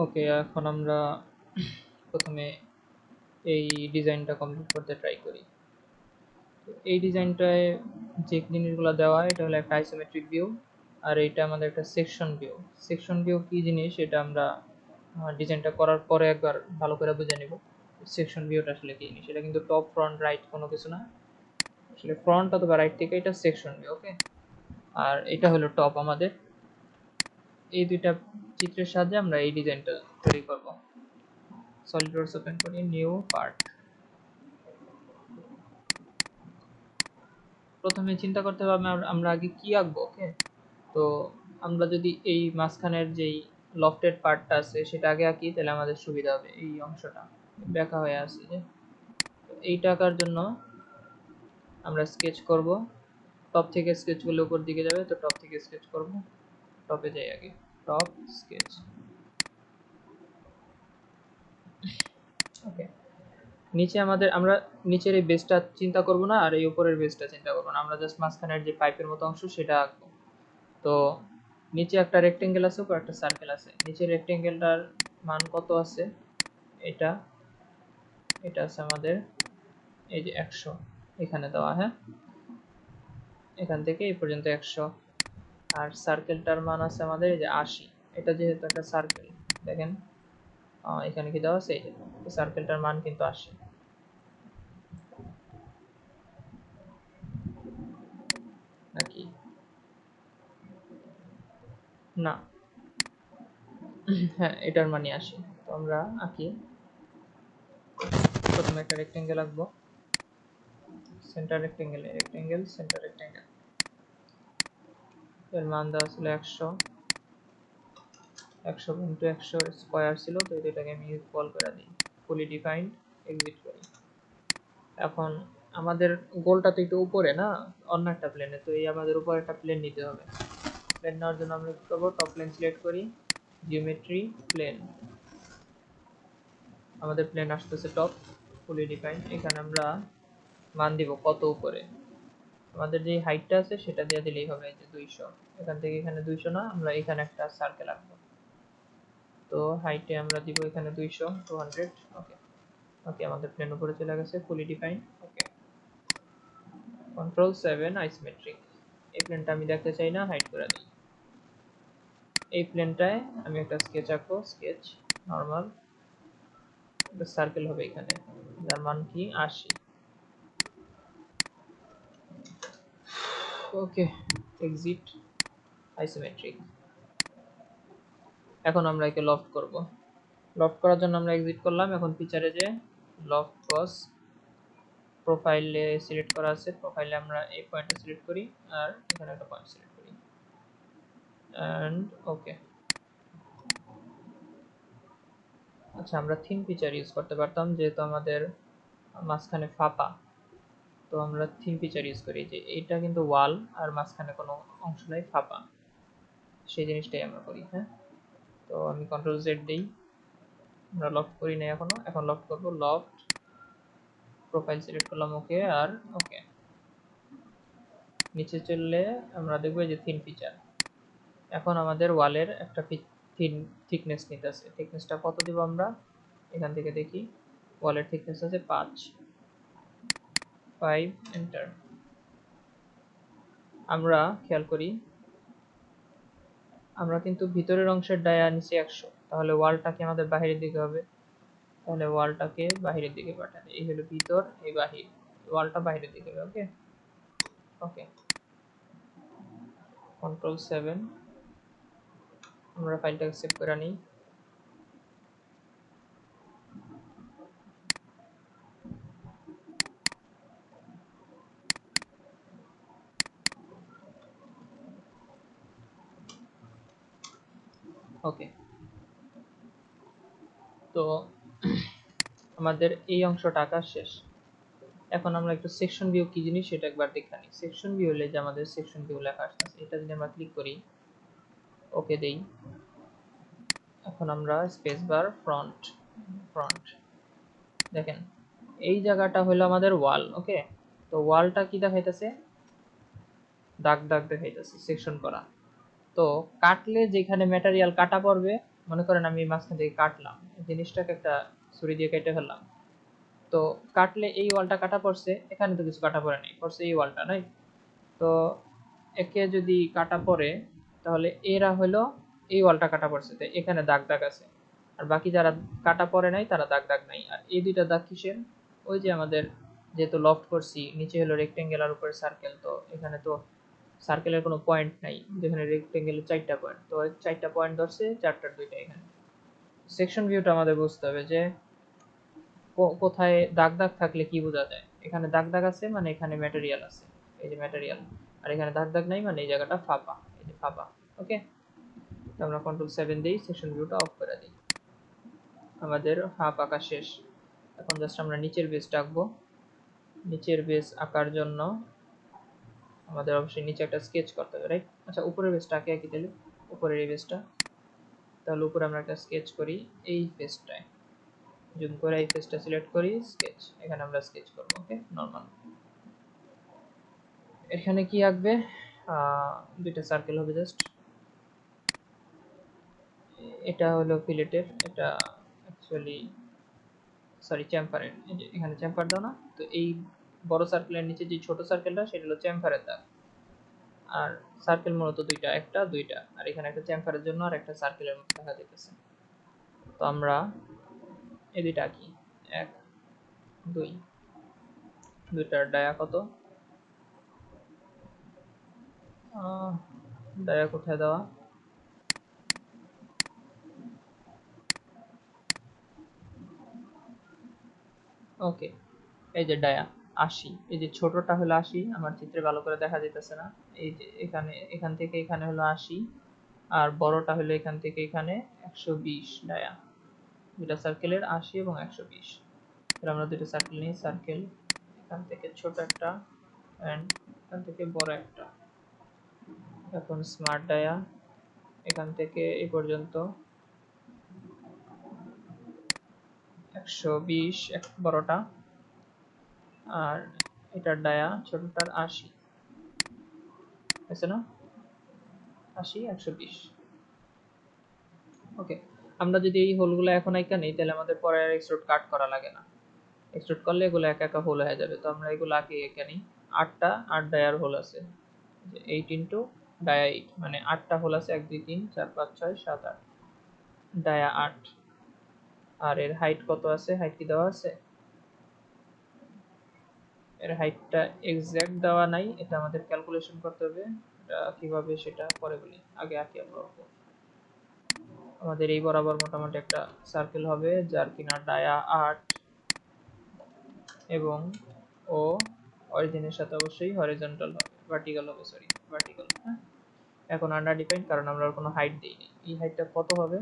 ওকে, এখন আমরা প্রথমে এই ডিজাইনটা কমপ্লিট করতে ট্রাই করি। এই ডিজাইনটায় যে জিনিসগুলো দেওয়া এটা হলো একটা আইসোমেট্রিক ভিউ, আর এটা আমাদের একটা সেকশন ভিউ। সেকশন ভিউ কি জিনিস এটা আমরা ডিজাইনটা করার পরে একবার ভালো করে বুঝে নেব। সেকশন ভিউটা আসলে কি জিনিস, এটা কিন্তু টপ ফ্রন্ট রাইট কোনো কিছু না, আসলে ফ্রন্ট অথবা রাইট থেকে এটা সেকশন ভিউ। ওকে, আর এটা হলো টপ আমাদের। এই দুইটা চিত্রের সাহায্যে আমরা এই ডিজাইনটা তৈরি করব। সলিডওয়ার্কস ওপেন করি, নিউ পার্ট। প্রথমে চিন্তা করতে হবে আমরা আগে কি আঁকবো। ওকে, তো আমরা যদি এই মাঝখানের যেই লফটেড পার্টটা আছে সেটা আগে আঁকি তাহলে আমাদের সুবিধা হবে। এই অংশটা ব্যাকা হয়ে আছে যে, এইটা আঁকার জন্য আমরা স্কেচ করব। টপ থেকে স্কেচ করলে উপর দিকে যাবে, তো টপ থেকে স্কেচ করব। টপে যাই আগে, টপ স্কেচ। ওকে, নিচে আমরা নিচের এই বেসটা চিন্তা করব না, আর এই উপরের বেসটা চিন্তা করব না, আমরা জাস্ট মাঝখানের যে পাইপের মতো অংশ সেটা আঁকবো। তো নিচে একটা রেক্টেঙ্গেল আছে, উপরে একটা সার্কেল আছে। নিচের রেক্টেঙ্গেলটার মান কত আছে, এটা আছে আমাদের এই যে 100 এখানে দেওয়া। হ্যাঁ, এখান থেকে এই পর্যন্ত 100। আর সার্কেলটার মান আছে আমাদের এই যে 80। এটা যেহেতু একটা সার্কেল, দেখেন এখানে কি দেওয়া আছে, এই যে সার্কেলটার মান কিন্তু 80 নাকি না? হ্যাঁ, এটার মানে 80। তো আমরা আঁকি, প্রথমে একটা রেক্টেঙ্গেল আঁকবো। সেন্টার রেক্টেঙ্গেল, সেন্টার রেক্টেঙ্গেল, এর মান দেওয়া ছিল 100। 100 × 100 স্কয়ার ছিল, তো এটাকে আমি ইকুয়াল করে দিই, ফুলি ডিফাইন্ড, এক্সিট করি। এখন আমাদের গোলটা তো একটু উপরে না, অন্য একটা প্লেনে, তো এই আমাদের উপরে একটা প্লেন নিতে হবে। প্লেন নেওয়ার জন্য আমরা কি করবো, টপ প্লেন সিলেক্ট করি, জিওমেট্রি, প্লেন। আমাদের প্লেন আসতেছে টপ, ফুলি ডিফাইন্ড। এখানে আমরা মান দিব কত উপরে, আমাদের যে হাইটটা আছে সেটা দিয়ে দিলেই হবে, এই যে 200। এখান থেকে এখানে 200 না, আমরা এখানে একটা সার্কেল আঁকবো। তো হাইটে আমরা দিব এখানে 200, 200। ওকে, ওকে, আমাদের প্লেন উপরে চলে গেছে, ফুলি ডিফাইন্ড। ওকে, Ctrl+7 আইসোমেট্রিক। এই প্লেনটা আমি দেখতে চাই না, হাইড করে দিই। এই প্লেনটায় আমি একটা স্কেচ আঁকবো, স্কেচ নরমাল, একটা সার্কেল হবে এখানে, যার মান কি 80। ওকে, এক্সিট, আইসোমেট্রিক। এখন আমরা একে লফট করব। লফট করার জন্য আমরা এক্সিট করলাম। এখন ফিচারে যে লফট বস প্রোফাইলে সিলেক্ট করা আছে, প্রোফাইলে আমরা এই পয়েন্টটা সিলেক্ট করি আর এখানে একটা পয়েন্ট সিলেক্ট করি, এন্ড ওকে। আচ্ছা, আমরা থিম ফিচার ইউজ করতে পারতাম, যেহেতু আমাদের মাঝখানে ফাঁপা, তো আমরা থিম ফিচার ইউজ করি, যে এইটা কিন্তু ওয়াল আর মাঝখানে কোনো অংশ নাই, ফাঁপা, সেই জিনিসটাই আমরা করি। হ্যাঁ, তো আমি Ctrl+Z দিই। আমরা লফট করি না এখনো, এখন লফট করব। লফট, প্রোফাইল সিলেক্ট করলাম, ওকে আর ওকে। নিচে চললে আমরা দেখব যে থিন ফিচার। এখন আমাদের ওয়ালের একটা থিকনেস নিতে আছে। থিকনেসটা কত দিব আমরা, এখান থেকে দেখি, ওয়ালের থিকনেস আছে 5, এন্টার। আমরা খেয়াল করি, আমরা কিন্তু ভিতরের অংশের ডায়া নিচে 100, তাহলে ওয়ালটাকে আমাদের বাইরের দিকে হবে, তাহলে ওয়ালটাকে বাইরের দিকে পাঠান। এই হলো ভিতর, এই বাহির, ওয়ালটা বাইরের দিকে হবে। ওকে, ওকে, Ctrl+7, আমরা ফাইলটাকে সেভ করে নিই। ওকে, তো আমাদের এই অংশটা আঁকা শেষ। এখন আমরা একটু সেকশন ভিউ কি জিনিস সেটা একবার দেখে নিই। সেকশন ভিউ হলে যে আমাদের সেকশন ভিউ লেখা আসছে, এটা যদি আমরা ক্লিক করি, ওকে দেই, এখন আমরা স্পেস বার, ফ্রন্ট, দেখেন এই জায়গাটা হলো আমাদের ওয়াল। ওকে, তো ওয়ালটা কি দেখাইতেছে, দাগ দাগ দেখাইতেছে, সেকশন করা। তো কাটলে যেখানে ম্যাটেরিয়াল কাটা পড়বে মনে করেন আমি মাঝখান থেকে কাটলাম, জিনিসটাকে একটা ছুরি দিয়ে কেটে ফেললাম, তো কাটলে এই ওয়ালটা কাটা পড়ছে, এখানে তো কিছু কাটা পড়ে নেই, পড়ছে এই ওয়ালটা, নাই? তো একে যদি কাটা পড়ে, তাহলে এরা হলো এই ওয়ালটা কাটা পড়ছে, তো এখানে দাগ দাগ আছে, আর বাকি যারা কাটা পড়ে নাই তারা দাগ দাগ নাই। আর এই দুইটা দাগ কিসের? ওই যে আমাদের যেহেতু লফট করছি, নিচে হলো রেক্টেঙ্গেল আর উপরে সার্কেল, তো এখানে তো সার্কেলের কোনো পয়েন্ট নাই, যেখানে রেক্টেঙ্গেলের 4টা পয়েন্ট, তো 4টা পয়েন্ট ধরছে, 4টার 2টা এখানে। সেকশন ভিউটা আমাদের বুঝতে হবে যে কোথায় দাগ দাগ থাকলে কি বোঝা যায়। এখানে দাগ দাগ আছে মানে এখানে ম্যাটেরিয়াল আছে, এই যে ম্যাটেরিয়াল, আর এখানে দাগ দাগ নাই মানে এই জায়গাটা ফাঁপা, এই যে ফাঁপা। ওকে, তো আমরা Ctrl+7 দিই, সেকশন ভিউটা অফ করে দিই, আমাদের হাফ আঁকা শেষ। এখন জাস্ট আমরা নিচের বেসটা আঁকবো। নিচের বেস আঁকার জন্য আমাদের অবশ্যই নিচে একটা স্কেচ করতে হবে, রাইট? আচ্ছা, উপরের বেসটা আঁকে কি তাহলে, উপরের এই বেসটা, তাহলে উপরে আমরা একটা স্কেচ করি এই ফেসটায়, জুম করে এই ফেসটা সিলেক্ট করি, স্কেচ, এখানে আমরা স্কেচ করব। ওকে, নরমাল। এখানে কি আঁকবে? দুইটা সার্কেল হবে জাস্ট। এটা হলো ফিলেটের, এটা অ্যাকচুয়ালি সরি চ্যাম্পারের, এই যে এখানে চ্যাম্পার দাও না, তো এই বড় সার্কেলের নিচে যে ছোট সার্কেলটা সেটা হলো চ্যাম্পারের দাগ। আর সার্কেল মূলত দুইটা, একটা দুইটা, আর এখানে একটা চ্যাম্পারের জন্য আর একটা সার্কেলের মতো দেখা যাইতেছে। তো আমরা এই দুইটা আঁকি, 1 2, দুইটার ডায়া কত? ডায়া কোথায় দেওয়া? ওকে, এই যে ডায়া 80, এই যে ছোটটা হলো 80, আমার চিত্রে ভালো করে দেখা যাইতেছে না, এই যে এখানে, এখান থেকে এখানে হলো 80, আর বড়টা হলো এখান থেকে এখানে 120 ডায়া, দুটা সার্কেলের 80 এবং 120। তাহলে আমরা দুটো সার্কেল নিই, সার্কেল এখান থেকে ছোট একটা এন্ড এখান থেকে বড় একটা। এখন স্মার্ট ডায়া এখান থেকে এই পর্যন্ত 120 বড়টা, আর এটার ডায়া ছোটটার 80, আছে না? 80 120। ওকে, আমরা যদি এই হোলগুলো এখন আঁকা নেই, তাহলে আমাদের পরে আর এক্সট্রুড কাট করা লাগে না, এক্সট্রুড করলে এগুলো একা একা হোল হয়ে যাবে। তো আমরা এগুলো আঁকি এঁকে নিই। 8টা 8 ডায়ার হোল আছে, 8 ইন্টু ডায়া 8, মানে 8টা হোল আছে, 1 2 3 4 5 6 7 8, ডায়া 8। আর এর হাইট কত আছে? হাইট কি দেওয়া আছে? এর হাইটটা এক্সাক্ট দেওয়া নাই, এটা আমাদের ক্যালকুলেশন করতে হবে। এটা কিভাবে সেটা পরে বলি, আগে আঁকি আমরা। আমাদের এই বরাবর মোটামুটি একটা সার্কেল হবে যার কিনা ডায়া 8 এবং ও অরিজিনের সাথে অবশ্যই হরিজন্টাল হবে, ভার্টিক্যাল হবে, সরি ভার্টিক্যাল। হ্যাঁ, এখন আন্ডার ডিফাইন, কারণ আমরা কোনো হাইট দেইনি। এই হাইটটা কত হবে?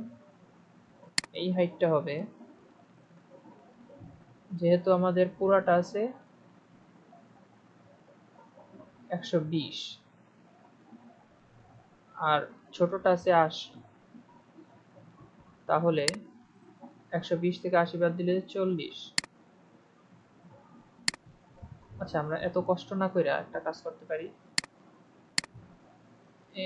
এই হাইটটা হবে, যেহেতু আমাদের পুরাটা আছে 120 আর ছোটটা আছে 80, তাহলে 120 থেকে 80 বাদ দিলে 40। আচ্ছা, আমরা এত কষ্ট না কইরা একটা কাজ করতে পারি,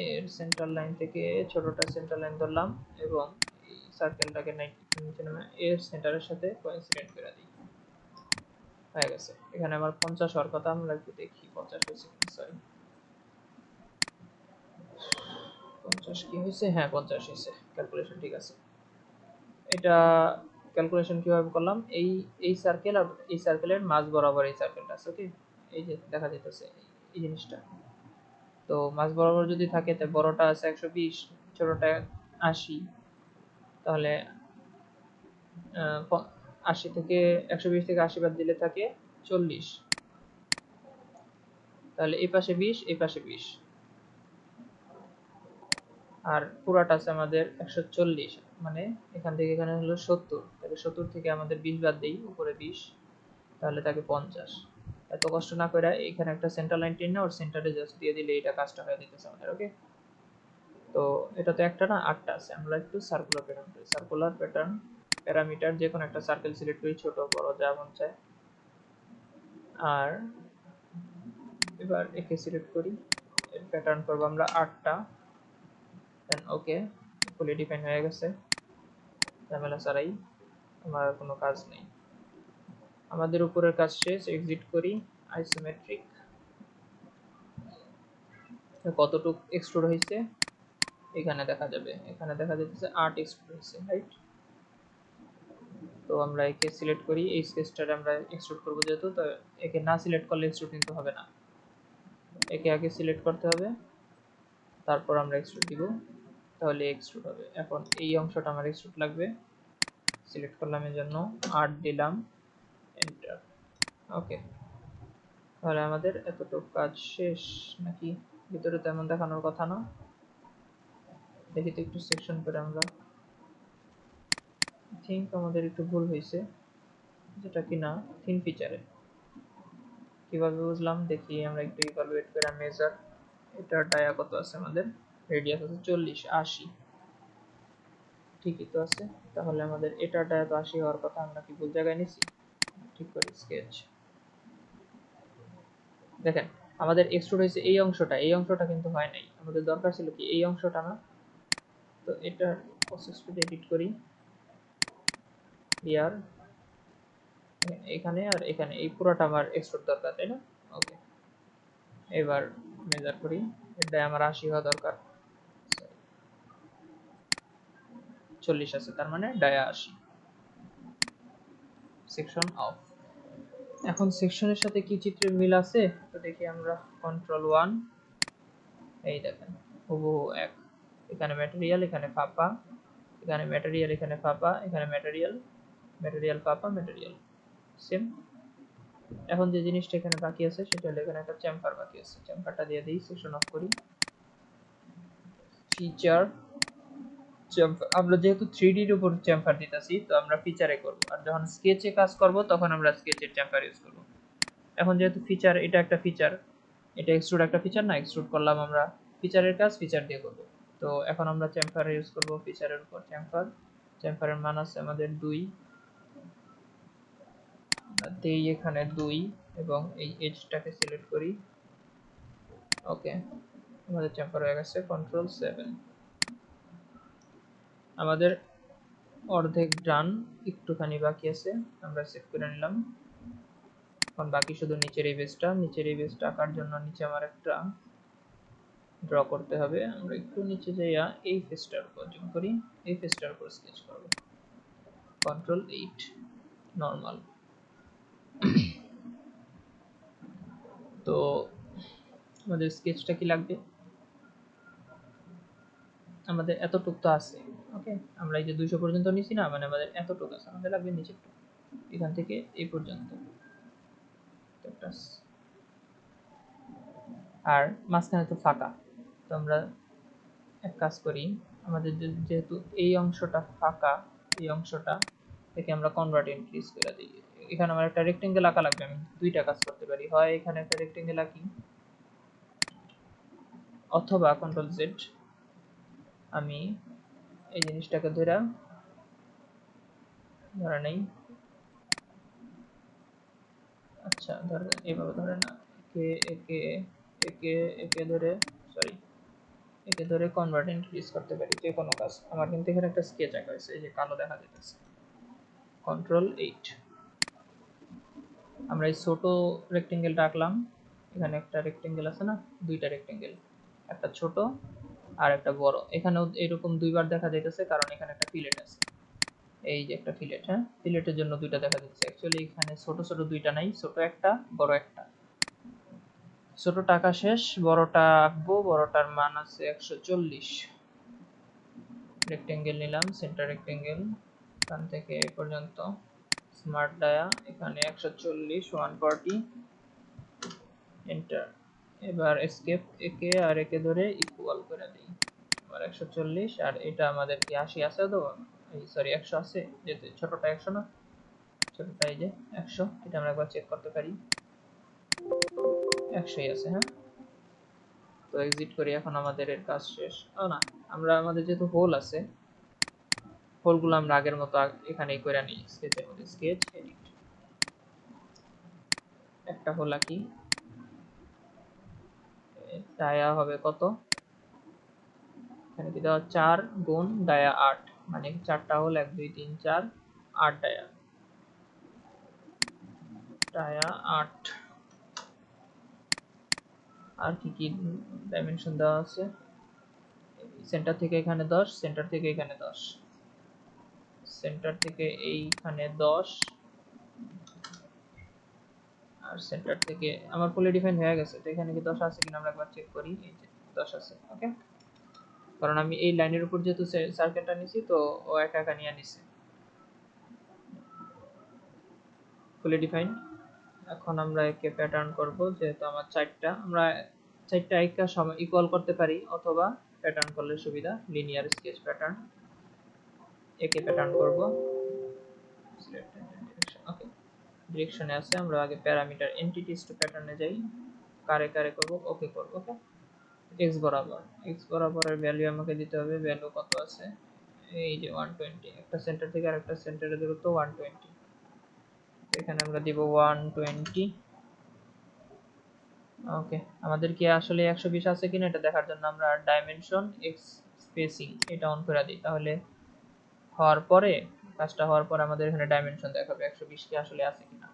এর সেন্টার লাইন থেকে ছোটটা সেন্টার লাইন ধরলাম এবং এই সার্কেলটাকে নিচে নামে এর সেন্টারের সাথে কোইন্সিডেন্ট করে দিই, হয়ে গেছে। এখানে আমার 50 হওয়ার কথা, আমরা একটু দেখি 50 হয়েছে কিনা, সরি 50 কি হয়েছে, হ্যাঁ 50 হয়েছে, ক্যালকুলেশন ঠিক আছে। এটা ক্যালকুলেশন কিভাবে করলাম, এই এই সার্কেল আর এই সার্কেলের মাঝ বরাবর এই সার্কেলটা আছে, ওকে, এই যে দেখা যাইতেছে এই জিনিসটা। তো মাঝ বরাবর যদি থাকে, তাই বড়টা আছে 120, ছোটটা 80, তাহলে 80 থেকে 120 থেকে 80 বাদ দিলে থাকে 40, তাহলে এই পাশে 20, এই পাশে 20, আর পুরাটা আছে আমাদের 140, মানে এখান থেকে এখানে হলো 70, তাহলে 70 থেকে আমাদের 20 বাদ দিই, উপরে 20, তাহলে থাকে 50। এত কষ্ট না করে এখানে একটা সেন্টার লাইন টেনে ওর সেন্টারে জাস্ট দিয়ে দিলে এটা কাজটা হয়ে যেতেছে আমাদের। ওকে, তো এটা তো একটা না, 8টা আছে, আমরা একটু সার্কুলার প্যাটার্ন করি। সার্কুলার প্যাটার্ন প্যারামিটার যে কোনো একটা সার্কেল সিলেক্ট করি, ছোট বড় যা মন চায়, আর এবার একে সিলেক্ট করি, এর প্যাটার্ন করবো আমরা 8টা, দেন ওকে, ফুলি ডিফাইন হয়ে গেছে। ঝামেলা ছাড়াই, আমার কোনো কাজ নেই। আমাদের উপরের কাজ শেষ, এক্সিট করি। আইসোমেট্রিক কতটুকু এক্সট্রুড হয়েছে এখানে দেখা যাবে, এখানে দেখা যাচ্ছে 8 এক্সট্রুড হয়েছে, রাইট। তো আমরা একে সিলেক্ট করি, এই স্কেচটারে আমরা এক্সট্রুড করব যেহেতু, তো একে না সিলেক্ট করলে এক্সট্রুড কিন্তু হবে না, একে আগে সিলেক্ট করতে হবে, তারপর আমরা এক্সট্রুড দিব, তাহলে এক্সট্রুড হবে। এখন এই অংশটা আমার এক্সট্রুড লাগবে, সিলেক্ট করলাম, এর জন্য 8 দিলাম, এন্টার। ওকে, তাহলে আমাদের এতটুকু কাজ শেষ নাকি? ভিতরে তেমন দেখানোর কথা না, দেখি তো একটু সেকশন করে আমরা। থিঙ্ক আমাদের একটু ভুল হয়েছে, যেটা কিনা থিন ফিচারে। কিভাবে বুঝলাম দেখি, আমরা একটু ইভালুয়েট করে মেজার। এটার ডায়া কত আছে আমাদের? রেডিয়াস আছে 40, 80, ঠিকই তো আছে। তাহলে আমাদের এটার ডায়া তো 80 হওয়ার কথা, আমরা কি ভুল জায়গায় নিছি? ঠিক করে স্কেচ দেখেন, আমাদের এক্সট্রুড হয়েছে এই অংশটা, এই অংশটা কিন্তু হয় নাই, আমাদের দরকার ছিল কি এই অংশটা না। তো এটা প্রসেস ফিড এডিট করি, ইয়ার এখানে আর এখানে, এই পুরোটা আমার এক্সট্রুড দরকার, তাই না? ওকে, এবার মেজার করি, এটা আমার 80 হওয়া দরকার, 40 আছে, তার মানে ডায়া 80। Section of. এখন সেকশনের সাথে কি চিত্রের মিল আছে তো দেখি আমরা। কন্ট্রোল 1, এই দেখেন হুবহু এক। এখানে ম্যাটেরিয়াল, এখানে ফাঁপা, এখানে ম্যাটেরিয়াল, এখানে ফাঁপা, এখানে ম্যাটেরিয়াল, ম্যাটেরিয়াল ফাঁপা, ম্যাটেরিয়াল, সেম। এখন যে জিনিসটা এখানে বাকি আছে সেটা হলো এখানে একটা চেম্বার বাকি আছে, চেম্বারটা দিয়ে দিই, সেকশন অফ করি। ফিচার চেম্বার, আমরা যেহেতু 3D এর উপর চেম্বার দিতেছি, তো আমরা ফিচারে করব, আর যখন স্কেচে কাজ করব তখন আমরা স্কেচের চেম্বার ইউজ করব। এখন যেহেতু ফিচার, এটা একটা ফিচার, এটা এক্সট্রুড একটা ফিচার না, এক্সট্রুড করলাম আমরা, ফিচারের কাজ ফিচার দিয়ে করব। তো এখন আমরা চেম্বার ইউজ করব ফিচারের উপর চেম্বার। চেম্বারের মান আছে আমাদের 2, দেই এখানে 2 এবং এই এজটাকে সিলেক্ট করি। ওকে, আমাদের চেম্বার হয়ে গেছে। কন্ট্রোল 7, আমাদের অর্ধেক ডান, একটুখানি বাকি আছে, আমরা সেভ করে নিলাম। এখন বাকি শুধু নিচের এই বেসটা, নিচের এই বেসটা আঁকার জন্য নিচে আমার একটা ড্র করতে হবে। আমরা একটু নিচে যাইয়া এই ফেসটার উপর জুম করি, এই ফেসটার উপর স্কেচ করব। Control 8, normal. তো আমাদের স্কেচটা কি লাগবে? আমাদের এতটুক তো আছে, ওকে। আমরা এই যে 200 পর্যন্ত নিছি না, মানে আমাদের এতটুক আছে, আমাদের লাগবে নিচেরটুক, এখান থেকে এই পর্যন্ত। আর মাঝখানে তো ফাঁকা, তো আমরা এক কাজ করি, আমাদের যেহেতু এই অংশটা ফাঁকা, এই অংশটা থেকে আমরা কনভার্ট ইনক্রিজ করে দিই। এখানে আমার একটা রেক্টেঙ্গেল আঁকা লাগবে, আমি দুইটা কাজ করতে পারি, হয় এখানে একটা রেক্টেঙ্গেল আঁকি, অথবা কন্ট্রোল জেড, আমি এই জিনিসটাকে ধরে নেই। আচ্ছা, ধরে এইভাবে ধরে না, একে একে একে একে ধরে, সরি, একে ধরে কনভার্ট ইনক্রিজ করতে পারি, যে কোনো কাজ। আমার কিন্তু এখানে একটা স্কেচ আঁকা হয়েছে, এই যে কালো দেখা যাচ্ছে। কন্ট্রোল 8, আমরা এই ছোট রেক্টেঙ্গেলটা আঁকলাম, এখানে একটা রেক্টেঙ্গেল আছে না, দুইটা রেক্টেঙ্গেল, একটা ছোট আর একটা বড়। এখানেও এরকম দুইবার দেখা যাইতেছে কারণ এখানে একটা ফিলেট আছে, এই যে একটা ফিলেট, হ্যাঁ, ফিলেটের জন্য দুইটা দেখা যাচ্ছে। অ্যাকচুয়ালি এখানে ছোট ছোট দুইটা নাই, ছোট একটা, বড় একটা। ছোটটা আঁকা শেষ, বড়টা আঁকবো, বড়টার মান আছে 140। রেক্টেঙ্গেল নিলাম, সেন্টার রেক্টেঙ্গেল, এখান থেকে এই পর্যন্ত, স্মার্ট ডায়া, এখানে 140, 140, এন্টার। এবার এসকেপ, একে আর একে ধরে ইকুয়াল করে দিই, আবার 140, আর এটা আমাদের কি 80 আছে তো, এই সরি 100 আছে, যেহেতু ছোটটা 100 না, ছোটটা এই যে 100, এটা আমরা একবার চেক করতে পারি, 100ই আছে, হ্যাঁ। তো এক্সিট করি, এখন আমাদের এর কাজ শেষ। না, আমরা আমাদের যেহেতু হোল আছে, হোলগুলো আমরা আগের মতো এখানেই করে নিই, স্কেচের মধ্যে স্কেচ এডিট, একটা হোল আঁকি, ডায়া হবে কত, এখানে কি দেওয়া 4 গুণ ডায়া 8, মানে 4টা হোল, 1 2 3 4 8 ডায়া, ডায়া 8। আর কি কি ডাইমেনশন দেওয়া আছে, সেন্টার থেকে এখানে 10, সেন্টার থেকে এখানে 10, সেন্টার থেকে এইখানে 10, আর সেন্টার থেকে আমার ফুলি ডিফাইন হয়ে গেছে। তো এখানে কি 10 আছে কিনা আমরা একবার চেক করি। এই যে 10 আছে। ওকে, কারণ আমি এই লাইনের উপর যেহেতু সার্কেলটা নিছি, তো ও একা একা নিয়ে নিছে। ফুলি ডিফাইন। এখন আমরা একে প্যাটার্ন করব, যেহেতু আমার 4টা, আমরা 4টা একা সমান ইকুয়াল করতে পারি, অথবা প্যাটার্ন করলে সুবিধা, লিনিয়ার স্কেচ প্যাটার্ন। একে প্যাটার্ন করব, সিলেক্ট ডিরেকশন। ওকে, ডিরেকশনে আছে। আমরা আগে প্যারামিটার এন্টিটিস টু প্যাটার্নে যাই, কারে কারে করব, ওকে করব। ওকে, এক্স বরাবর, এক্স বরাবরের ভ্যালু আমাকে দিতে হবে। ভ্যালু কত আছে, এই যে 120। একটা সেন্টার থেকে আরেকটা সেন্টারের দূরত্ব 120, তো এখানে আমরা দিব 120। ওকে, আমাদের কি আসলে 120 আছে কিনা এটা দেখার জন্য আমরা ডাইমেনশন এক্স স্পেসিং এটা অন করে দিই। তাহলে হওয়ার পরে, কাজটা হওয়ার পরে আমাদের এখানে ডাইমেনশন দেখাবে 120 কি আসলে আছে কিনা।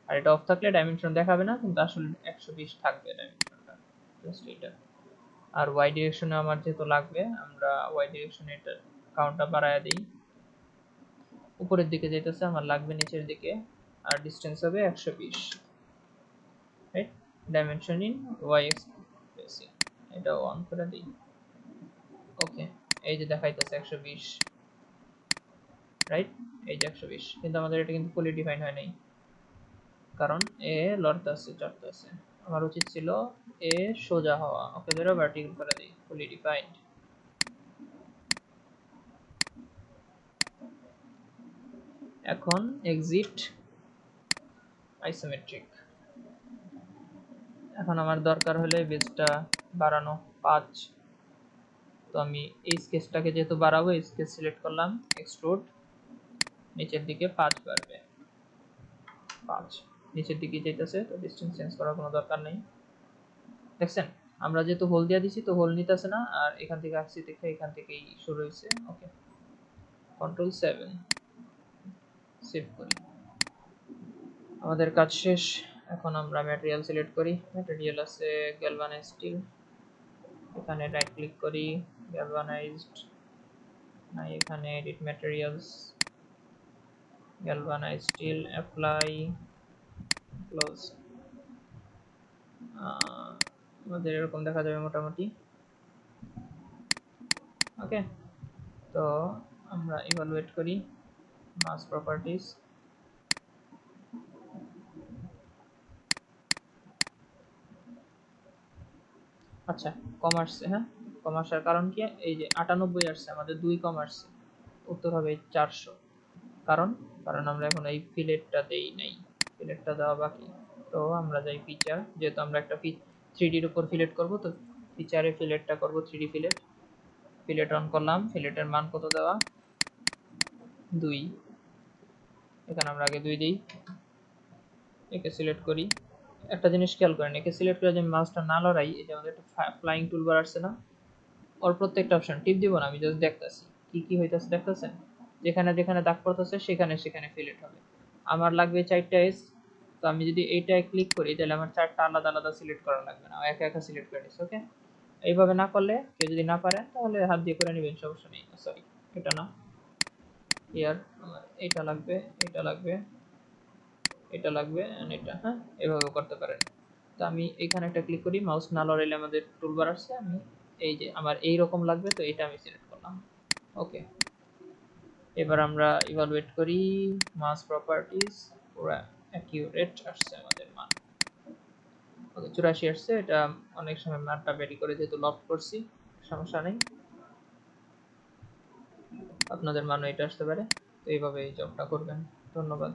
আর এটা অফ থাকলে ডাইমেনশন দেখাবে না, কিন্তু আসলে 120 থাকবে ডাইমেনশনটা, জাস্ট এটা। আর ওয়াই ডিরেকশনে আমার যেহেতু লাগবে, আমরা ওয়াই ডিরেকশনে এটা কাউন্টটা বাড়ায় দিই। উপরের দিকে যেতেছে, আমার লাগবে নিচের দিকে, আর ডিসটেন্স হবে 120, right. Dimension in Y spacing এটা অন করে দিই। ওকে, এই যে দেখাইতেছে 120, রাইট। এই যে 120, কিন্তু আমাদের এটা কিন্তু ফুলি ডিফাইন হয় নাই, কারণ এ লড়তে আছে, চড়তে আছে। আমার উচিত ছিল এ সোজা হওয়া। ওকে, ধরে ভার্টিক্যাল করে দিই, ফুলি ডিফাইন্ড। এখন এক্সিট আইসোমেট্রিক। এখন আমার দরকার হলে বেসটা বাড়ানো 5। তো আমি এই স্কেচটাকে যেহেতু বাড়াবো, স্কেচ সিলেক্ট করলাম, এক্সট্রুড, নিচের দিকে 5 বাড়বে, 5 নিচের দিকে যেতেছে। তো ডিসটেন্স চেঞ্জ করার কোনো দরকার নেই। দেখছেন, আমরা যেহেতু হোল দিয়ে দিছি, তো হোল নিতেছে না, আর এখান থেকে আসছি দেখে এখান থেকেই শুরু হয়েছে। ওকে, কন্ট্রোল 7, সেভ করি। আমাদের কাজ শেষ। এখন আমরা ম্যাটেরিয়াল সিলেক্ট করি। ম্যাটেরিয়াল আছে গ্যালভানাইজড স্টিল, এখানে রাইট ক্লিক করি, গ্যালভানাইজড, নাই এখানে edit materials, galvanised steel, apply, close. আমাদের এরকম দেখা যাবে মোটামুটি। ওকে, তো আমরা ইভালুয়েট করি মাস প্রপার্টিজ। আচ্ছা, কমার্স, হ্যাঁ কমার্সের কারণ কি, এই যে 98 আসছে, আমাদের 2 কমার্স, উত্তর হবে 400। কারণ কারণ আমরা এখন এই ফিলেটটা দেই নাই, ফিলেটটা দেওয়া বাকি। তো আমরা যাই ফিচার, যেহেতু আমরা একটা 3ডির উপর ফিলেট করব, তো ফিচারে ফিলেটটা করব 3ডি ফিলেট। ফিলেট অন করলাম, ফিলেটের মান কত দেওয়া, 2। এখানে আমরা আগে 2 দিই, একে সিলেক্ট করি। একটা জিনিস খেয়াল করেন, একে সিলেক্ট করে যে মাউসটা না লড়াই, এই যে আমাদের একটা ফ্লাইং টুলবার আসছে না, ওর প্রত্যেকটা অপশন টিপ দিব না, আমি জাস্ট দেখতেছি কি কি হইতাছে। দেখতেছেন, যেখানে যেখানে দাগ পড়তেছে সেখানে সেখানে ফিলেট হবে। আমার লাগবে 4টা এস, তো আমি যদি এইটায় ক্লিক করি, তাহলে আমার 4টা আলাদা আলাদা সিলেক্ট করা লাগবে না, একা একা সিলেক্ট করে নিচ্ছি। ওকে, এইভাবে না করলে, কেউ যদি না পারে, তাহলে হাত দিয়ে করে নেবেন, সমস্যা নেই। সরি, এটা না, ইয়ার আমার এইটা লাগবে, এটা লাগবে, এটা লাগবে, এটা, হ্যাঁ, এভাবে করতে পারেন। তো আমি এখানে একটা ক্লিক করি, মাউস না লড়াইলে আমাদের টুলবার আসছে, আমি এই যে আমার এই রকম লাগবে, তো এটা আমি সিলেক্ট করলাম। ওকে, এবার আমরা ইভালুয়েট করি মাস প্রপার্টিজ, পুরো অ্যাকিউরেট আসছে আমাদের মান। ওকে, 84 আসছে। এটা অনেক সময় মানটা বেরি করে, যেহেতু লফট করছি, সমস্যা নেই, আপনাদের মানও এটা আসতে পারে। তো এইভাবে এই জবটা করবেন। ধন্যবাদ।